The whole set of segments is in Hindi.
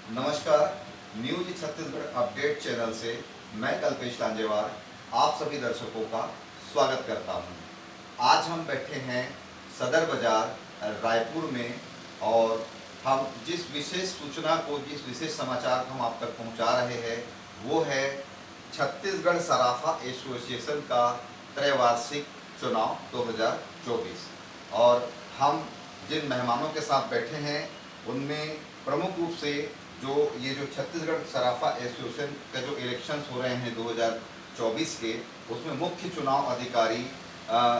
नमस्कार। न्यूज छत्तीसगढ़ अपडेट चैनल से मैं कल्पेश लांजेवार आप सभी दर्शकों का स्वागत करता हूं। आज हम बैठे हैं सदर बाजार रायपुर में और हम जिस विशेष सूचना को, जिस विशेष समाचार को हम आप तक पहुंचा रहे हैं वो है छत्तीसगढ़ सराफा एसोसिएशन का त्रैवार्षिक चुनाव 2024। और हम जिन मेहमानों के साथ बैठे हैं उनमें प्रमुख रूप से जो छत्तीसगढ़ सराफा एसोसिएशन का जो इलेक्शंस हो रहे हैं 2024 के, उसमें मुख्य चुनाव अधिकारी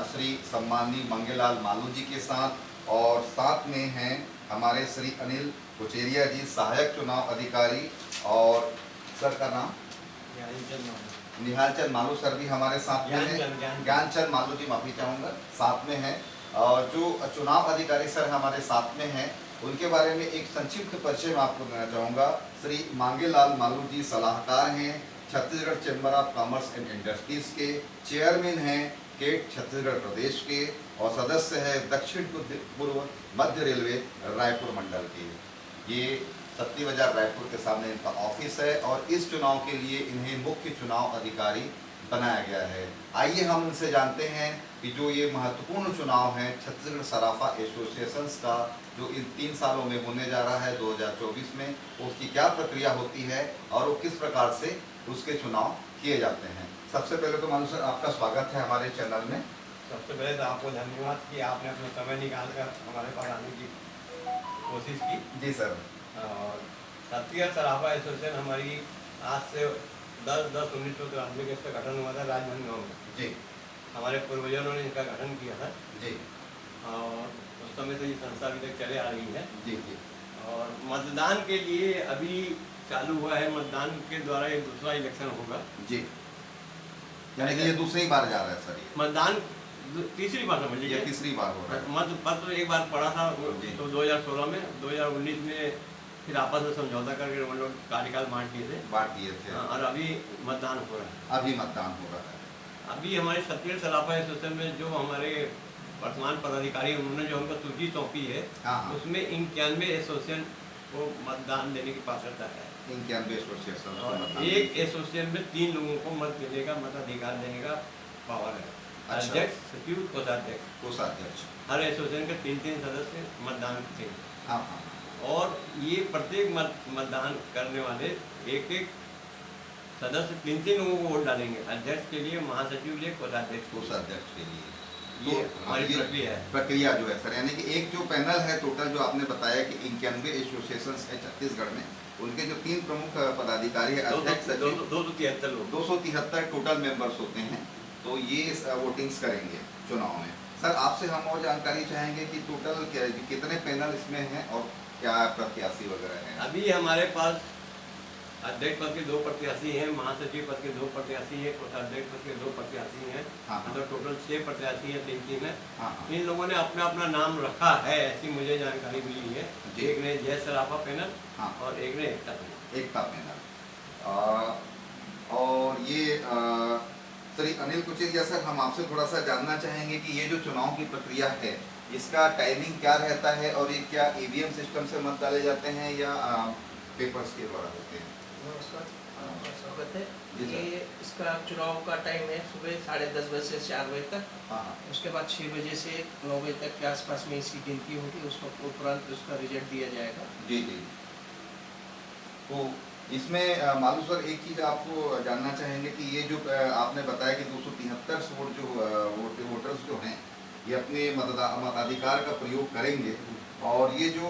श्री सम्माननीय मंगेलाल मालू जी के साथ, और साथ में हैं हमारे श्री अनिल कुचेरिया जी, सहायक चुनाव अधिकारी, और सर का नाम निहालचंद मालू सर भी हमारे साथ में हैं। ज्ञानचंद मालू जी, माफ़ी चाहूँगा, साथ में हैं। और जो चुनाव अधिकारी सर हमारे साथ में हैं उनके बारे में एक संक्षिप्त परिचय मैं आपको देना चाहूँगा। श्री मांगेलाल मालू जी सलाहकार हैं Chhattisgarh chamber of commerce and industries के, चेयरमैन हैं केट छत्तीसगढ़ प्रदेश के, और सदस्य है दक्षिण पूर्व मध्य रेलवे रायपुर मंडल के। ये सत्ती बाजार रायपुर के सामने इनका ऑफिस है और इस चुनाव के लिए इन्हें मुख्य चुनाव अधिकारी बनाया गया है। आइए हम इनसे जानते हैं कि जो ये महत्वपूर्ण चुनाव है छत्तीसगढ़ सराफा एसोसिएशंस का, जो इन 3 सालों में होने जा रहा है 2024 में, उसकी क्या प्रक्रिया होती है और वो किस प्रकार से उसके चुनाव किए जाते हैं। सबसे पहले तो मालू सर, आपका स्वागत है हमारे चैनल में। सबसे पहले तो आपको धन्यवाद कि आपने अपना समय निकाल कर हमारे पास आने की कोशिश की। जी सर। और छत्तीसगढ़ सराफा एसोसिएशन हमारी आज से 10/10/1993 के इसका गठन हुआ था राजभवन गाँव में। जी। हमारे पूर्वजों ने इसका गठन किया था। जी। और उस समय से ये संस्था अभी तक चले आ रही है। जी जी। और मतदान के लिए अभी चालू हुआ है, मतदान के द्वारा ये दूसरा इलेक्शन होगा। जी, यानी कि ये दूसरी बार जा रहा है सर? ये मतदान तीसरी बार समझ लीजिए, तीसरी बार हो रहा है। मत पत्र एक बार पड़ा था तो 2016 में, 2019 में फिर आपस में समझौता करके वो लोग कार्यकाल बांट दिए थे। और अभी मतदान हो रहा है। अभी मतदान हो रहा है। अभी हमारे छत्तीसगढ़ सराफा एसोसिएशन में जो हमारे वर्तमान पदाधिकारी उन्होंने जो हमको सूची सौंपी है, उसमें 91 एसोसिएशन को मतदान देने की पात्रता है। 91 एसोसिएशन, और एक एसोसिएशन में 3 लोगों को मत देने का, मताधिकार देने का पावर है। अध्यक्ष, सचिव, कोषाध्यक्ष, हर एसोसिएशन के 3-3 सदस्य मतदान करते हैं। और ये प्रत्येक मतदान करने वाले एक सदस्य 3-3 लोगों को वोट डालेंगे। अध्यक्ष के लिए, महासचिव के लिए, कोषाध्यक्ष के लिए। ये हमारी प्रक्रिया जो है सर, यानी कि एक जो पैनल है टोटल, जो आपने बताया कि 91 एसोसिएशन है छत्तीसगढ़ में, उनके जो 3 प्रमुख पदाधिकारी है, अध्यक्ष, 273 टोटल मेंबर्स होते हैं। तो ये वोटिंग्स करेंगे चुनाव में। सर, आपसे हम और जानकारी चाहेंगे कि टोटल कितने पैनल इसमें हैं और क्या प्रत्याशी वगैरह हैं? अभी हमारे पास अध्यक्ष पद के 2 प्रत्याशी हैं, महासचिव पद के 2 प्रत्याशी हैं, कोषाध्यक्ष पद के 2 प्रत्याशी हैं। मतलब टोटल 6 प्रत्याशी हैं 3 टीम में। इन लोगों ने अपना अपना नाम रखा है, ऐसी मुझे जानकारी मिली है। एक ने जय सराफा पैनल और एक ने एकता पैनल। और ये श्री अनिल कुचेरिया सर, हम आपसे थोड़ा सा जानना चाहेंगे कि ये जो चुनाव की प्रक्रिया है, इसका टाइमिंग क्या रहता है और ये क्या ईवीएम सिस्टम से मत डाले जाते हैं या पेपर्स के द्वारा होते हैं? नमस्कार, स्वागत है। ये इसका चुनाव का टाइम है सुबह 10:30 बजे से 4 बजे तक। उसके बाद 6 बजे से 9 बजे तक के आसपास में इसकी गिनती होगी, उसको उपरांत उसका रिजल्ट दिया जाएगा। जी जी। तो इसमें मालू सर, एक चीज़ आपको जानना चाहेंगे कि ये जो आपने बताया कि 273 वोटर्स जो हैं, ये अपने मताधिकार का प्रयोग करेंगे, और ये जो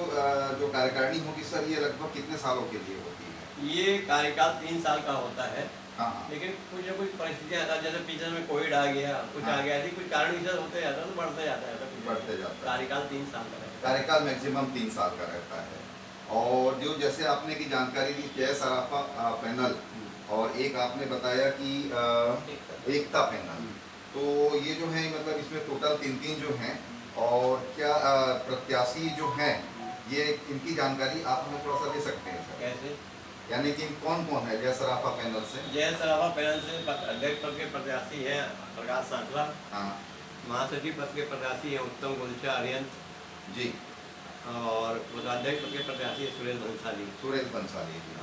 कार्यकारिणी होगी सर, ये लगभग कितने सालों के लिए होती है? ये कार्यकाल 3 साल का होता है। लेकिन कुछ न कुछ परिस्थितियाँ आता है, जैसे पीछे में कोविड आ गया, कुछ आ गया, यदि कुछ कारण इधर होते जाता है तो बढ़ते जाता है। कार्यकाल 3 साल का रहता है। कार्यकाल मैक्सिमम 3 साल का रहता है। और जो जैसे आपने की जानकारी दी जय सराफा पैनल, और एक आपने बताया कि एकता पैनल, तो ये जो है मतलब इसमें टोटल 3-3 जो हैं, और क्या प्रत्याशी जो हैं, ये इनकी जानकारी आप हमें थोड़ा सा दे सकते हैं सर? कैसे? यानी कि कौन कौन है जय सराफा पैनल से? जय सराफा पैनल से अध्यक्ष पद के प्रत्याशी हैं प्रकाश सांकला। महासचिव पद के प्रत्याशी हैं उत्तम गुलचा आर्यन जी। और कोषाध्यक्ष पद के प्रत्याशी है सुरेश बंसाली। सुरेश बंसाली जी।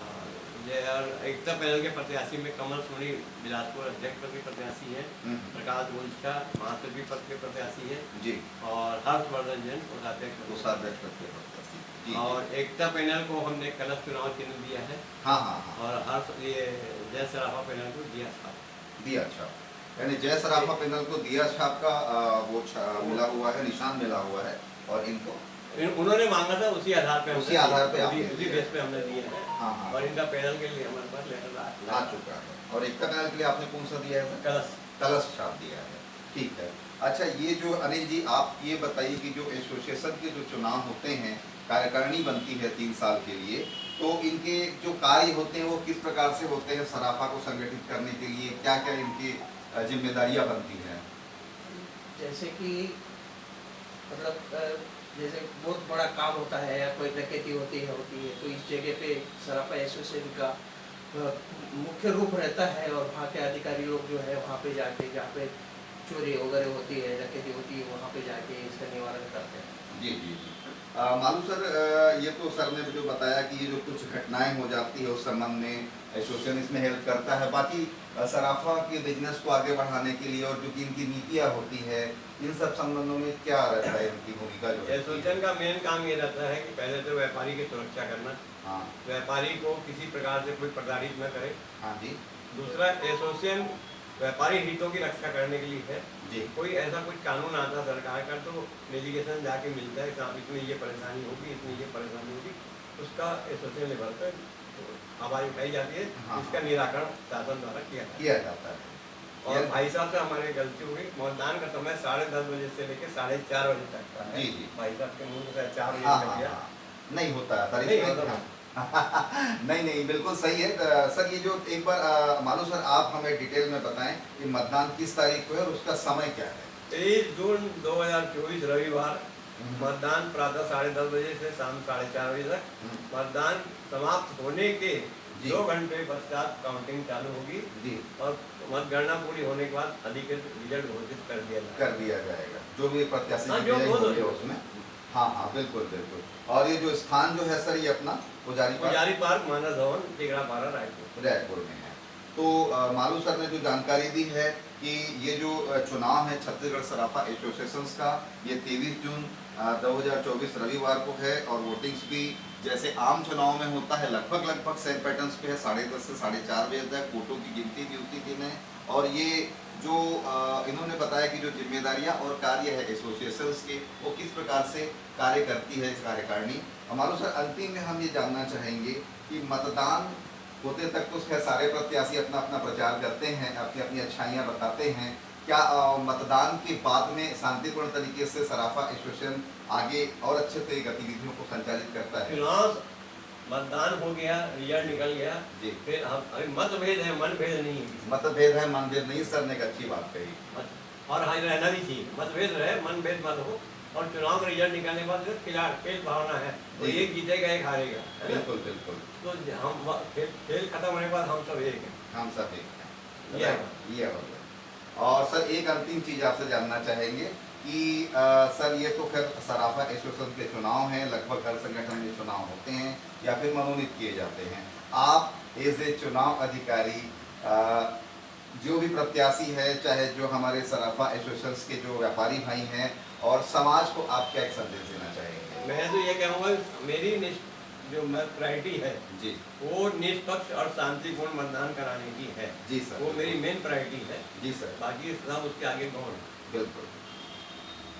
और एकता पैनल के प्रत्याशी में कमल सोनी बिलासपुर अध्यक्ष पद के प्रत्याशी है। प्रकाश गुलशा महासचिव पद के प्रत्याशी है जी। और हर्षवर्धन जैन कोषाध्यक्ष पद के प्रत्याशी। और एकता पैनल को हमने कलश चुनाव चिन्ह दिया है। हाँ हाँ हाँ। और ये जय सराफा पैनल को दिया छाप। दिया छाप यानी जय सराफा पैनल को दिया छाप का वो मिला हुआ है, निशान मिला हुआ है। और इनको उन्होंने मांगा था उसी आधार पे उसी बेस पे हमने दिए हैं। हाँ हाँ। और इनका पैनल के लिए हमारे पास लेटर आ चुका है। और एकता पैनल के लिए आपने कौन सा दिया है? कलश छाप दिया है। ठीक है। अच्छा, ये जो अनिल जी आप ये बताइए कि जो एसोसिएशन के जो चुनाव होते हैं, कार्यकारिणी बनती है 3 साल के लिए, तो इनके जो कार्य होते हैं वो किस प्रकार से होते हैं? सराफा को संगठित करने के लिए क्या क्या इनकी जिम्मेदारियां बनती हैं? जैसे कि मतलब जैसे बहुत बड़ा काम होता है या कोई डकैती होती है तो इस जगह पे सराफा एसोसिएशन का मुख्य रूप रहता है। और वहाँ के अधिकारी लोग जो है वहाँ पे जाके जहाँ पे चोरी वगैरह होती है, डकैती होती है, वहाँ पे जाके इसका निवारण करते हैं। जी जी जी। मालू सर, ये तो सर ने जो बताया कि ये जो कुछ घटनाएं हो जाती है उस संबंध में एसोसिएशन इसमें हेल्प करता है। बाकी सराफा के बिजनेस को आगे बढ़ाने के लिए और जो इनकी नीतियाँ होती है इन सब संबंधों में क्या रहता है इनकी भूमिका? जो एसोसिएशन का मेन काम ये रहता है कि पहले तो व्यापारी की सुरक्षा करना। हाँ। व्यापारी को किसी प्रकार से कोई प्रताड़ित न करे। हाँ जी। दूसरा, एसोसिएशन व्यापारी हितों की रक्षा करने के लिए है जी। कोई ऐसा कुछ कानून आता सरकार का तो डेलीगेशन जाके मिलता है, इसमें ये परेशानी होगी, इसमें ये परेशानी होगी, उसका एसोसिएशन लेवल पर आवाज उठाई जाती है। हाँ। इसका निराकरण शासन द्वारा किया जाता है। और भाई साहब से हमारी गलती हो गई, मतदान का समय 10:30 बजे से लेकर 4:30 बजे तक का है। जी। भाई साहब के मुँह से 4 बजे तक किया नहीं होता है। नहीं बिल्कुल सही है सर। ये जो एक बार मालू सर आप हमें डिटेल में बताएं कि मतदान किस तारीख को है और उसका समय क्या है? 23 जून 2024 रविवार मतदान प्रातः 10:30 बजे से शाम 4:30 बजे तक। मतदान समाप्त होने के 2 घंटे पश्चात काउंटिंग चालू होगी जी। और मतगणना पूरी होने के बाद अधिकृत रिजल्ट घोषित कर दिया जाएगा जो भी प्रत्याशी उसमें। हाँ हाँ बिल्कुल बिल्कुल। और ये जो स्थान जो है सर ये अपना पुजारी पार्क मानस भवन टिकरापारा रायपुर में है। तो मालू सर ने जो जानकारी दी है कि ये जो चुनाव है छत्तीसगढ़ सराफा एसोसिएशन का, ये 23 जून 2024 रविवार को है। और वोटिंग्स भी जैसे आम चुनाव में होता है लगभग सेम पैटर्न्स पे है। 10:30 से 4:30 बजे तक वोटों की गिनती भी उसी दिन है। और ये जो इन्होंने बताया कि जो जिम्मेदारियां और कार्य है एसोसिएशंस के वो किस प्रकार से कार्य करती है इस कार्यकारिणी। हमारे सर अंतिम में हम ये जानना चाहेंगे कि मतदान होते तक तो सारे प्रत्याशी अपना अपना प्रचार करते हैं, अपनी अपनी अच्छाइयाँ बताते हैं। क्या मतदान के बाद में शांतिपूर्ण तरीके से सराफा एसोसिएशन आगे और अच्छे से गतिविधियों को संचालित करता है? मतदान हो गया, रिजल्ट निकल गया जी। फिर हम मतभेद है, मनभेद नहीं है। मतभेद है, मनभेद नहीं। सर ने एक अच्छी बात कही और हाँ रहना भी चाहिए। मतभेद रहे, मनभेद मत हो। और चुनाव का रिजल्ट निकलने के बाद खेल भावना है तो एक जीतेगा एक हारेगा। बिल्कुल बिल्कुल। तो हम खेल खत्म होने के बाद हम सब एक हैं। हम सब एक हैं। ये और सर एक अंतिम चीज आपसे जानना चाहेंगे कि सर ये तो खैर सराफा एसोसिएशन के चुनाव हैं, लगभग हर संगठन में चुनाव होते हैं या फिर मनोनीत किए जाते हैं। आप एज ए चुनाव अधिकारी जो भी प्रत्याशी है, चाहे जो हमारे सराफा एसोसिएशन के जो व्यापारी भाई हैं और समाज को आप क्या एक संदेश देना चाहेंगे? मैं तो ये कहूँगा मेरी जो प्रायोरिटी है जी वो निष्पक्ष और शांतिपूर्ण मतदान कराने की है जी सर। वो मेरी मेन प्रायोरिटी है जी सर। बाकी सब उसके आगे कौन? बिल्कुल।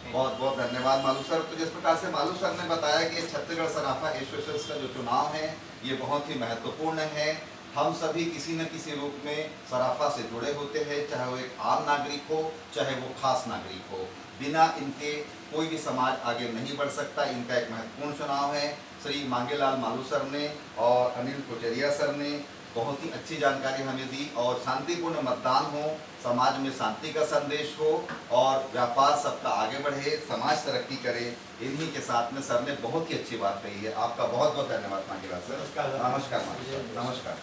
बहुत बहुत धन्यवाद मालू सर। तो जिस प्रकार से मालू सर ने बताया कि छत्तीसगढ़ सराफा एसोसिएशन का जो चुनाव है ये बहुत ही महत्वपूर्ण है। हम सभी किसी न किसी रूप में सराफा से जुड़े होते हैं, चाहे वो एक आम नागरिक हो चाहे वो खास नागरिक हो। बिना इनके कोई भी समाज आगे नहीं बढ़ सकता। इनका एक महत्वपूर्ण चुनाव है। श्री मांगेलाल मालू सर ने और अनिल कोचरिया सर ने बहुत ही अच्छी जानकारी हमें दी। और शांतिपूर्ण मतदान हो, समाज में शांति का संदेश हो और व्यापार सबका आगे बढ़े, समाज तरक्की करे, इन्हीं के साथ में सर ने बहुत ही अच्छी बात कही है। आपका बहुत बहुत धन्यवाद मांगेलाल सर। नमस्कार। नमस्कार नमस्कार।